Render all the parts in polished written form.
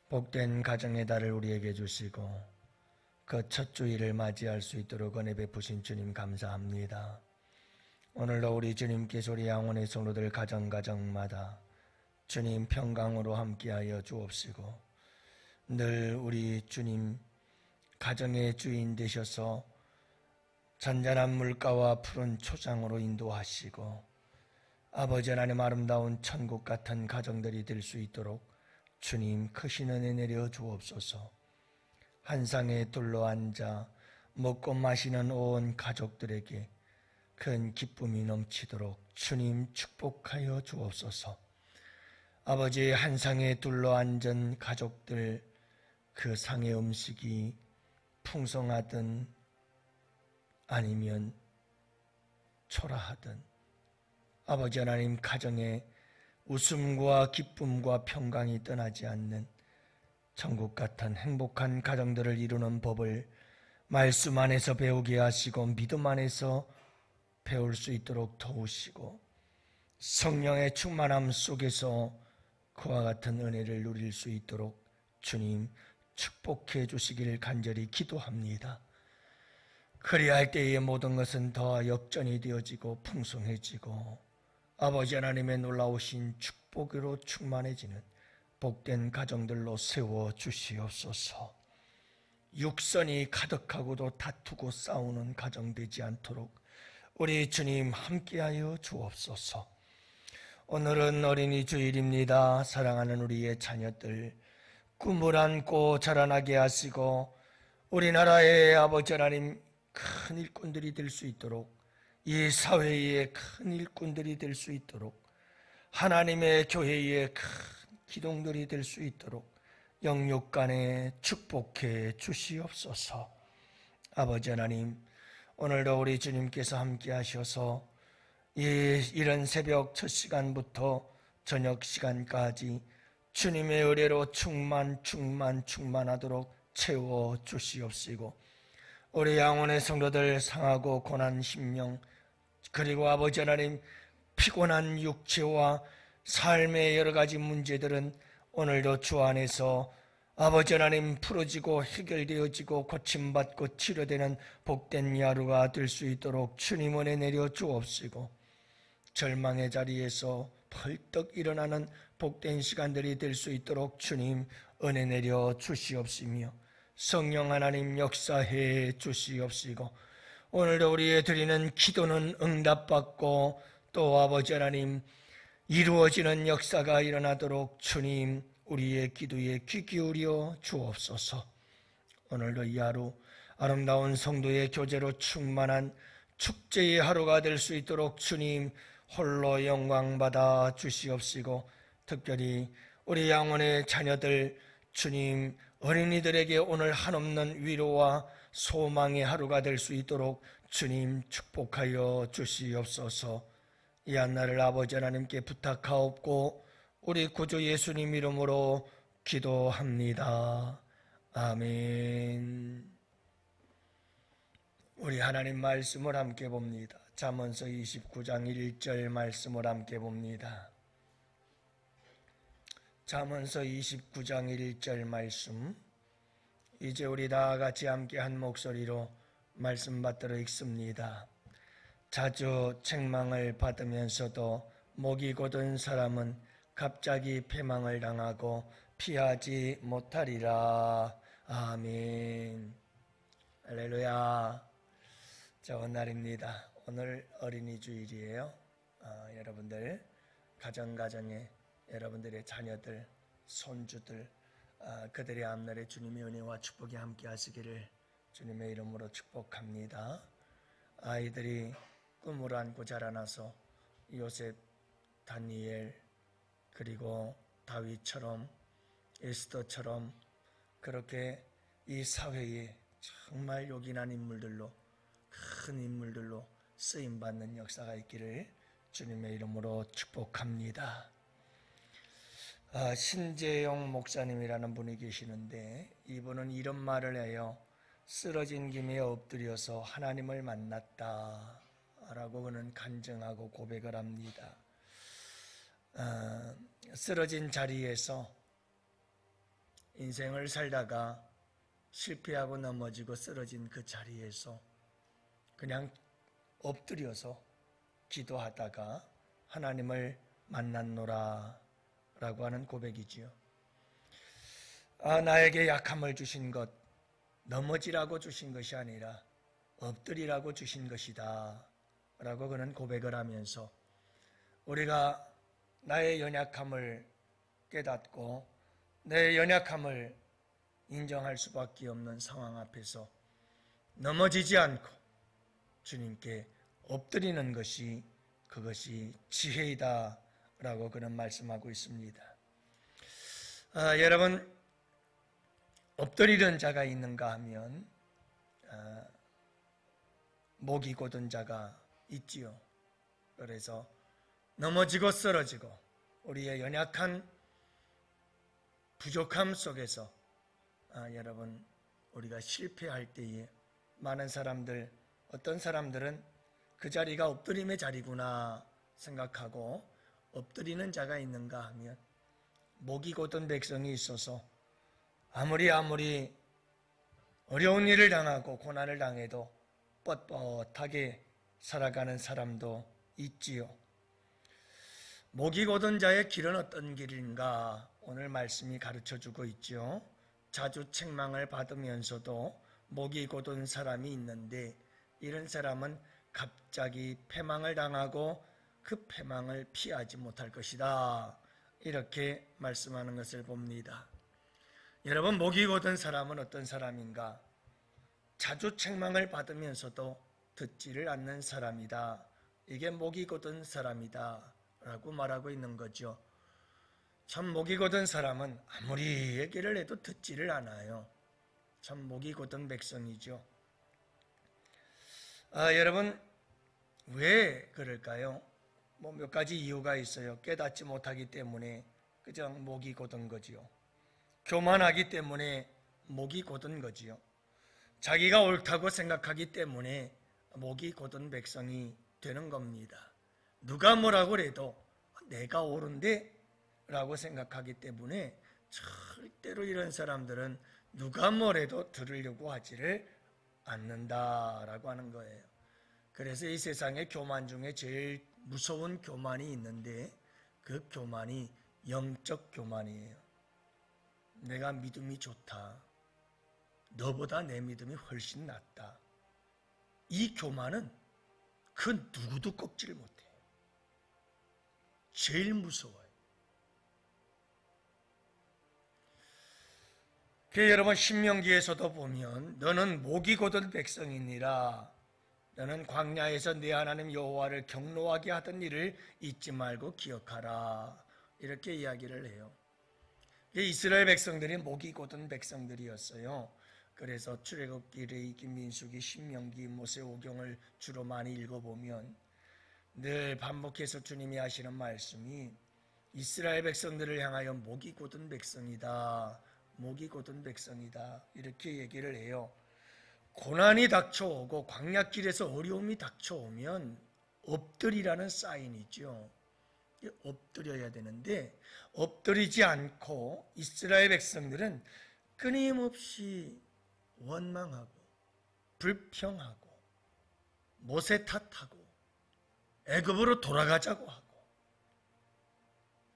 복된 가정의 달을 우리에게 주시고 그 첫 주일을 맞이할 수 있도록 은혜 베푸신 주님 감사합니다. 오늘도 우리 주님께서 우리 양원의 성도들 가정마다 주님 평강으로 함께하여 주옵시고 늘 우리 주님 가정의 주인 되셔서 잔잔한 물가와 푸른 초장으로 인도하시고 아버지 하나님 아름다운 천국 같은 가정들이 될 수 있도록 주님 크신 은혜 내려 주옵소서. 한 상에 둘러앉아 먹고 마시는 온 가족들에게 큰 기쁨이 넘치도록 주님 축복하여 주옵소서. 아버지 한 상에 둘러앉은 가족들 그 상의 음식이 풍성하든 아니면 초라하든 아버지 하나님 가정에 웃음과 기쁨과 평강이 떠나지 않는 천국 같은 행복한 가정들을 이루는 법을 말씀 안에서 배우게 하시고 믿음 안에서 배울 수 있도록 도우시고 성령의 충만함 속에서 그와 같은 은혜를 누릴 수 있도록 주님 축복해 주시길 간절히 기도합니다. 그리할 때의 모든 것은 더 역전이 되어지고 풍성해지고 아버지 하나님의 놀라우신 축복으로 충만해지는 복된 가정들로 세워주시옵소서. 육선이 가득하고도 다투고 싸우는 가정 되지 않도록 우리 주님 함께하여 주옵소서. 오늘은 어린이 주일입니다. 사랑하는 우리의 자녀들 꿈을 안고 자라나게 하시고 우리나라의 아버지 하나님 큰 일꾼들이 될 수 있도록 이 사회의 큰 일꾼들이 될 수 있도록 하나님의 교회의 큰 기둥들이 될 수 있도록 영육간에 축복해 주시옵소서. 아버지 하나님 오늘도 우리 주님께서 함께 하셔서 이른 새벽 첫 시간부터 저녁 시간까지 주님의 은혜로 충만하도록 채워 주시옵시고 우리 양원의 성도들 상하고 고난 심령 그리고 아버지 하나님 피곤한 육체와 삶의 여러 가지 문제들은 오늘도 주 안에서 아버지 하나님 풀어지고 해결되어지고 고침받고 치료되는 복된 하루가 될 수 있도록 주님 은혜 내려 주옵시고 절망의 자리에서 벌떡 일어나는 복된 시간들이 될 수 있도록 주님 은혜 내려 주시옵시며 성령 하나님 역사해 주시옵시고 오늘도 우리의 드리는 기도는 응답받고 또 아버지 하나님 이루어지는 역사가 일어나도록 주님 우리의 기도에 귀 기울여 주옵소서. 오늘도 이 하루 아름다운 성도의 교제로 충만한 축제의 하루가 될 수 있도록 주님 홀로 영광받아 주시옵시고 특별히 우리 양원의 자녀들 주님 어린이들에게 오늘 한없는 위로와 소망의 하루가 될 수 있도록 주님 축복하여 주시옵소서. 이 한날을 아버지 하나님께 부탁하옵고 우리 구주 예수님 이름으로 기도합니다. 아멘. 우리 하나님 말씀을 함께 봅니다. 잠언서 29장 1절 말씀을 함께 봅니다. 잠언서 29장 1절 말씀 이제 우리 다 같이 함께 한 목소리로 말씀 받들어 읽습니다. 자주 책망을 받으면서도 목이 곧은 사람은 갑자기 패망을 당하고 피하지 못하리라. 아멘. 할렐루야. 좋은 날입니다. 오늘 어린이 주일이에요. 여러분들 가정에 여러분들의 자녀들, 손주들 그들의 앞날에 주님의 은혜와 축복이 함께 하시기를 주님의 이름으로 축복합니다. 아이들이 꿈을 안고 자라나서 요셉, 다니엘 그리고 다윗처럼 에스더처럼 그렇게 이 사회에 정말 요긴한 인물들로 큰 인물들로 쓰임받는 역사가 있기를 주님의 이름으로 축복합니다. 신재용 목사님이라는 분이 계시는데 이분은 이런 말을 해요. 쓰러진 김에 엎드려서 하나님을 만났다 라고 그는 간증하고 고백을 합니다. 쓰러진 자리에서 인생을 살다가 실패하고 넘어지고 쓰러진 그 자리에서 그냥 엎드려서 기도하다가 하나님을 만났노라 라고 하는 고백이지요. 나에게 약함을 주신 것, 넘어지라고 주신 것이 아니라 엎드리라고 주신 것이다 라고 그는 고백을 하면서 우리가 나의 연약함을 깨닫고 내 연약함을 인정할 수밖에 없는 상황 앞에서 넘어지지 않고 주님께 엎드리는 것이 그것이 지혜이다 라고 그는 말씀하고 있습니다. 여러분, 엎드리는 자가 있는가 하면 목이 곧은 자가 있지요. 그래서 넘어지고 쓰러지고 우리의 연약한 부족함 속에서 여러분, 우리가 실패할 때에 많은 사람들, 어떤 사람들은 그 자리가 엎드림의 자리구나 생각하고 엎드리는 자가 있는가 하면 목이 곧은 백성이 있어서 아무리 어려운 일을 당하고 고난을 당해도 뻣뻣하게 살아가는 사람도 있지요. 목이 곧은 자의 길은 어떤 길인가 오늘 말씀이 가르쳐주고 있죠. 자주 책망을 받으면서도 목이 곧은 사람이 있는데 이런 사람은 갑자기 패망을 당하고 그 패망을 피하지 못할 것이다. 이렇게 말씀하는 것을 봅니다. 여러분, 목이 곧은 사람은 어떤 사람인가? 자주 책망을 받으면서도 듣지를 않는 사람이다. 이게 목이 곧은 사람이다 라고 말하고 있는 거죠. 참 목이 곧은 사람은 아무리 얘기를 해도 듣지를 않아요. 참 목이 곧은 백성이죠. 여러분, 왜 그럴까요? 몇 가지 이유가 있어요. 깨닫지 못하기 때문에 그냥 목이 곧은 거지요. 교만하기 때문에 목이 곧은 거지요. 자기가 옳다고 생각하기 때문에 목이 곧은 백성이 되는 겁니다. 누가 뭐라고 해도 내가 옳은데 라고 생각하기 때문에 절대로 이런 사람들은 누가 뭐래도 들으려고 하지를 않는다라고 하는 거예요. 그래서 이 세상에 교만 중에 제일 무서운 교만이 있는데 그 교만이 영적 교만이에요. 내가 믿음이 좋다. 너보다 내 믿음이 훨씬 낫다. 이 교만은 그 누구도 꺾지를 못해요. 제일 무서워요. 여러분, 신명기에서도 보면 너는 목이 곧은 백성이니라. 너는 광야에서 네 하나님 여호와를 경노하게 하던 일을 잊지 말고 기억하라. 이렇게 이야기를 해요. 이스라엘 백성들이 목이 곧은 백성들이었어요. 그래서 출애굽기, 레위기, 민수기, 신명기, 모세오경을 주로 많이 읽어보면 늘 반복해서 주님이 하시는 말씀이 이스라엘 백성들을 향하여 목이 곧은 백성이다. 목이 곧은 백성이다. 이렇게 얘기를 해요. 고난이 닥쳐오고 광야길에서 어려움이 닥쳐오면 엎드리라는 사인이죠. 엎드려야 되는데 엎드리지 않고 이스라엘 백성들은 끊임없이 원망하고 불평하고 모세 탓하고 애굽으로 돌아가자고 하고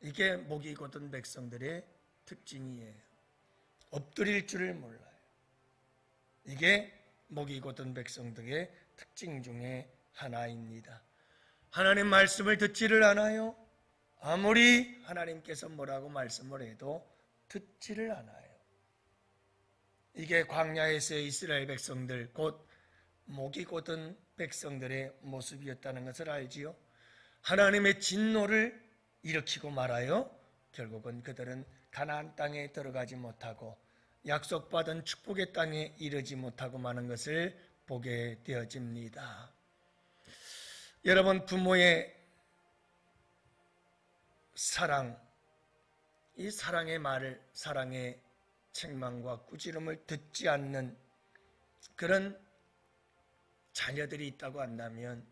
이게 목이 곧은 백성들의 특징이에요. 엎드릴 줄을 몰라요. 이게 목이 곧은 백성들의 특징 중에 하나입니다. 하나님 말씀을 듣지를 않아요. 아무리 하나님께서 뭐라고 말씀을 해도 듣지를 않아요. 이게 광야에서의 이스라엘 백성들, 곧 목이 곧은 백성들의 모습이었다는 것을 알지요. 하나님의 진노를 일으키고 말아요. 결국은 그들은 가나안 땅에 들어가지 못하고 약속받은 축복의 땅에 이르지 못하고 마는 것을 보게 되어집니다. 여러분, 부모의 사랑, 이 사랑의 말을, 사랑의 책망과 꾸지름을 듣지 않는 그런 자녀들이 있다고 한다면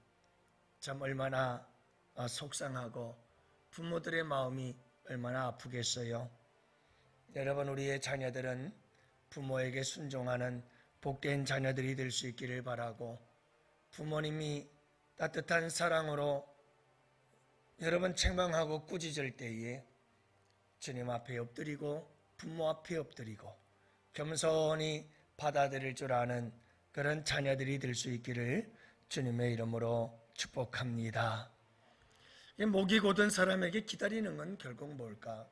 참 얼마나 속상하고 부모들의 마음이 얼마나 아프겠어요. 여러분, 우리의 자녀들은 부모에게 순종하는 복된 자녀들이 될 수 있기를 바라고, 부모님이 따뜻한 사랑으로 여러분 책망하고 꾸짖을 때에 주님 앞에 엎드리고 부모 앞에 엎드리고 겸손히 받아들일 줄 아는 그런 자녀들이 될 수 있기를 주님의 이름으로 축복합니다. 목이 곧은 사람에게 기다리는 건 결국 뭘까?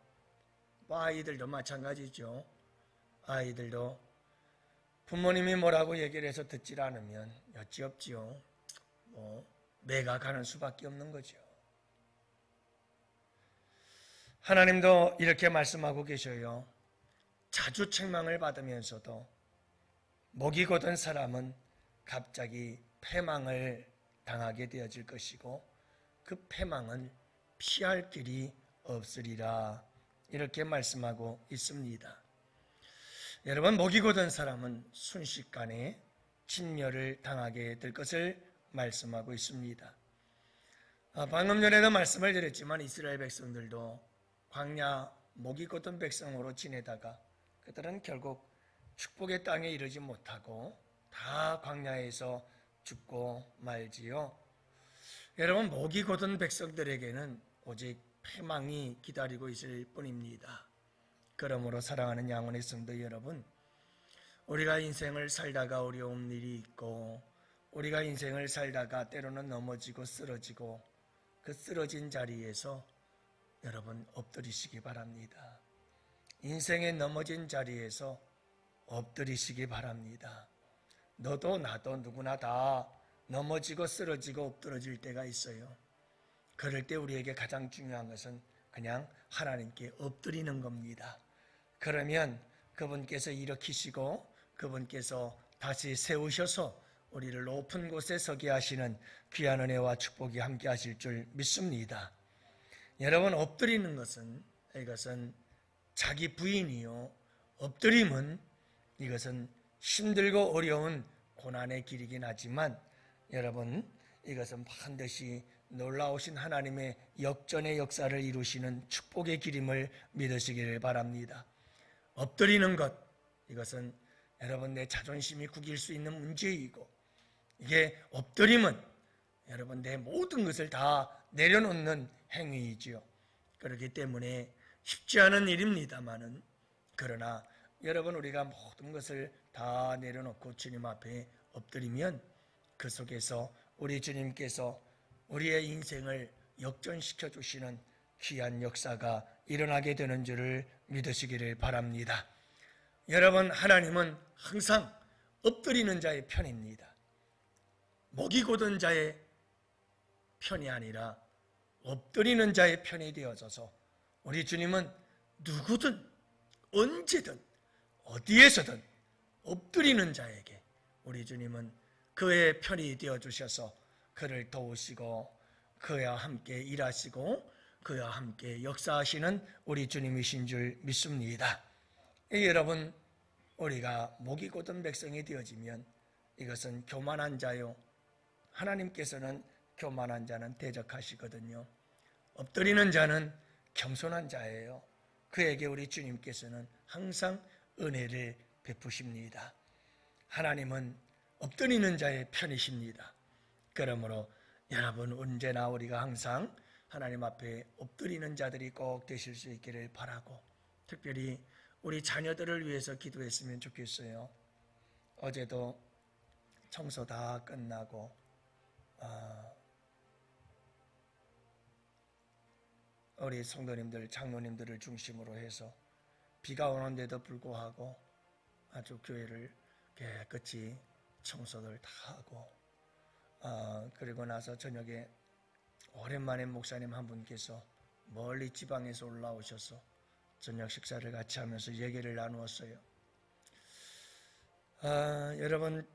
아이들도 마찬가지죠. 아이들도 부모님이 뭐라고 얘기를 해서 듣질 않으면 여지없지요. 매가 가는 수밖에 없는 거죠. 하나님도 이렇게 말씀하고 계셔요. 자주 책망을 받으면서도 목이 곧은 사람은 갑자기 패망을 당하게 되어질 것이고 그 패망은 피할 길이 없으리라, 이렇게 말씀하고 있습니다. 여러분, 목이 곧은 사람은 순식간에 진멸을 당하게 될 것을 말씀하고 있습니다. 방금 전에도 말씀을 드렸지만 이스라엘 백성들도 광야 목이 곧은 백성으로 지내다가 그들은 결국 축복의 땅에 이르지 못하고 다 광야에서 죽고 말지요. 여러분, 목이 곧은 백성들에게는 오직 패망이 기다리고 있을 뿐입니다. 그러므로 사랑하는 양원의 성도 여러분, 우리가 인생을 살다가 어려운 일이 있고 우리가 인생을 살다가 때로는 넘어지고 쓰러지고 그 쓰러진 자리에서 여러분 엎드리시기 바랍니다. 인생의 넘어진 자리에서 엎드리시기 바랍니다. 너도 나도 누구나 다 넘어지고 쓰러지고 엎드러질 때가 있어요. 그럴 때 우리에게 가장 중요한 것은 그냥 하나님께 엎드리는 겁니다. 그러면 그분께서 일으키시고 그분께서 다시 세우셔서 우리를 높은 곳에 서게 하시는 귀한 은혜와 축복이 함께 하실 줄 믿습니다. 여러분, 엎드리는 것은 이것은 자기 부인이요, 엎드림은 이것은 힘들고 어려운 고난의 길이긴 하지만 여러분, 이것은 반드시 놀라우신 하나님의 역전의 역사를 이루시는 축복의 길임을 믿으시기를 바랍니다. 엎드리는 것, 이것은 여러분 내 자존심이 구길 수 있는 문제이고, 이게 엎드림은 여러분 내 모든 것을 다 내려놓는 행위이지요. 그렇기 때문에 쉽지 않은 일입니다만은, 그러나 여러분 우리가 모든 것을 다 내려놓고 주님 앞에 엎드리면 그 속에서 우리 주님께서 우리의 인생을 역전시켜 주시는 귀한 역사가 일어나게 되는 줄을 믿으시기를 바랍니다. 여러분, 하나님은 항상 엎드리는 자의 편입니다. 목이 곧은 자의 편이 아니라 엎드리는 자의 편이 되어져서 우리 주님은 누구든 언제든 어디에서든 엎드리는 자에게 우리 주님은 그의 편이 되어주셔서 그를 도우시고 그와 함께 일하시고 그와 함께 역사하시는 우리 주님이신 줄 믿습니다. 여러분, 우리가 목이 곧은 백성이 되어지면 이것은 교만한 자요, 하나님께서는 교만한 자는 대적하시거든요. 엎드리는 자는 겸손한 자예요. 그에게 우리 주님께서는 항상 은혜를 베푸십니다. 하나님은 엎드리는 자의 편이십니다. 그러므로 여러분, 언제나 우리가 항상 하나님 앞에 엎드리는 자들이 꼭 되실 수 있기를 바라고, 특별히 우리 자녀들을 위해서 기도했으면 좋겠어요. 어제도 청소 다 끝나고 우리 성도님들, 장로님들을 중심으로 해서 비가 오는데도 불구하고 아주 교회를 깨끗이 청소를 다 하고, 그리고 나서 저녁에 오랜만에 목사님 한 분께서 멀리 지방에서 올라오셔서 저녁 식사를 같이 하면서 얘기를 나누었어요. 여러분,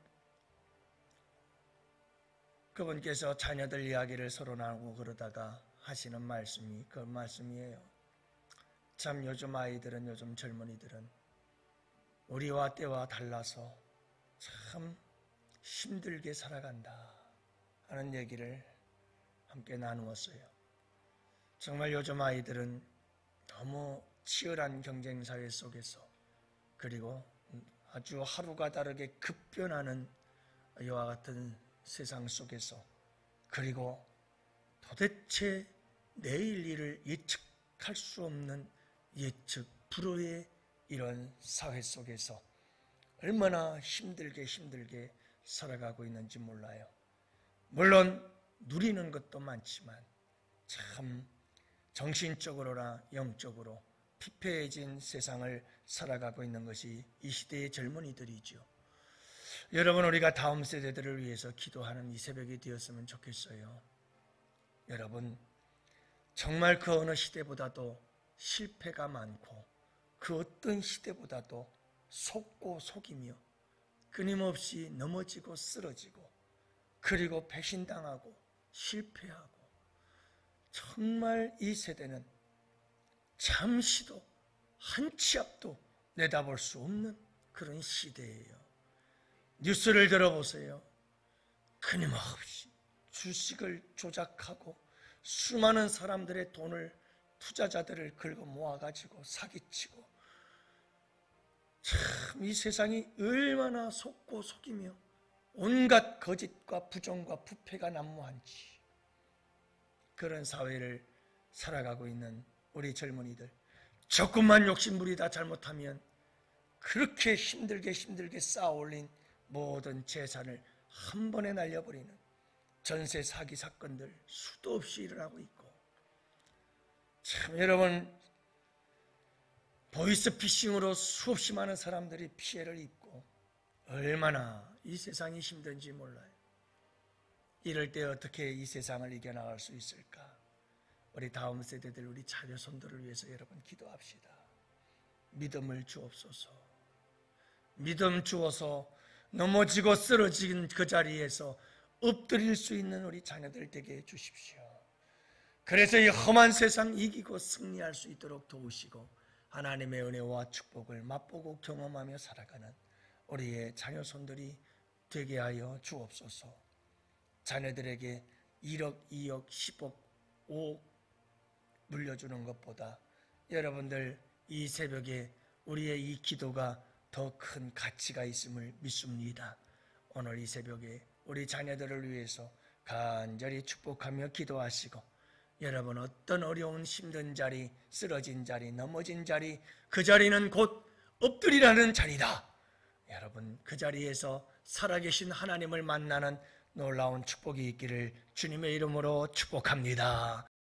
그분께서 자녀들 이야기를 서로 나누고 그러다가 하시는 말씀이 그 말씀이에요. 참 요즘 아이들은, 요즘 젊은이들은 우리와 때와 달라서 참 힘들게 살아간다 하는 얘기를 함께 나누었어요. 정말 요즘 아이들은 너무 치열한 경쟁사회 속에서, 그리고 아주 하루가 다르게 급변하는 이와 같은 세상 속에서, 그리고 도대체 내일 일을 예측할 수 없는 예측 불허의 이런 사회 속에서 얼마나 힘들게 살아가고 있는지 몰라요. 물론 누리는 것도 많지만 참 정신적으로나 영적으로 피폐해진 세상을 살아가고 있는 것이 이 시대의 젊은이들이죠. 여러분, 우리가 다음 세대들을 위해서 기도하는 이 새벽이 되었으면 좋겠어요. 여러분, 정말 그 어느 시대보다도 실패가 많고 그 어떤 시대보다도 속고 속이며 끊임없이 넘어지고 쓰러지고 그리고 배신당하고 실패하고, 정말 이 세대는 잠시도 한 치 앞도 내다볼 수 없는 그런 시대예요. 뉴스를 들어보세요. 끊임없이 주식을 조작하고 수많은 사람들의 돈을, 투자자들을 긁어 모아가지고 사기치고, 참 이 세상이 얼마나 속고 속이며 온갖 거짓과 부정과 부패가 난무한지, 그런 사회를 살아가고 있는 우리 젊은이들, 조금만 욕심부리다 잘못하면 그렇게 힘들게 쌓아올린 모든 재산을 한 번에 날려버리는 전세 사기 사건들 수도 없이 일어나고 있고, 참 여러분, 보이스피싱으로 수없이 많은 사람들이 피해를 입고 얼마나 이 세상이 힘든지 몰라요. 이럴 때 어떻게 이 세상을 이겨나갈 수 있을까? 우리 다음 세대들, 우리 자녀손들을 위해서 여러분 기도합시다. 믿음을 주옵소서. 믿음 주어서 넘어지고 쓰러진 그 자리에서 엎드릴 수 있는 우리 자녀들 되게 해주십시오. 그래서 이 험한 세상 이기고 승리할 수 있도록 도우시고 하나님의 은혜와 축복을 맛보고 경험하며 살아가는 우리의 자녀손들이 되게 하여 주옵소서. 자녀들에게 1억, 2억, 10억, 5억 물려주는 것보다 여러분들 이 새벽에 우리의 이 기도가 더 큰 가치가 있음을 믿습니다. 오늘 이 새벽에 우리 자녀들을 위해서 간절히 축복하며 기도하시고, 여러분 어떤 어려운 힘든 자리, 쓰러진 자리, 넘어진 자리, 그 자리는 곧 엎드리라는 자리다. 여러분 그 자리에서 살아계신 하나님을 만나는 놀라운 축복이 있기를 주님의 이름으로 축복합니다.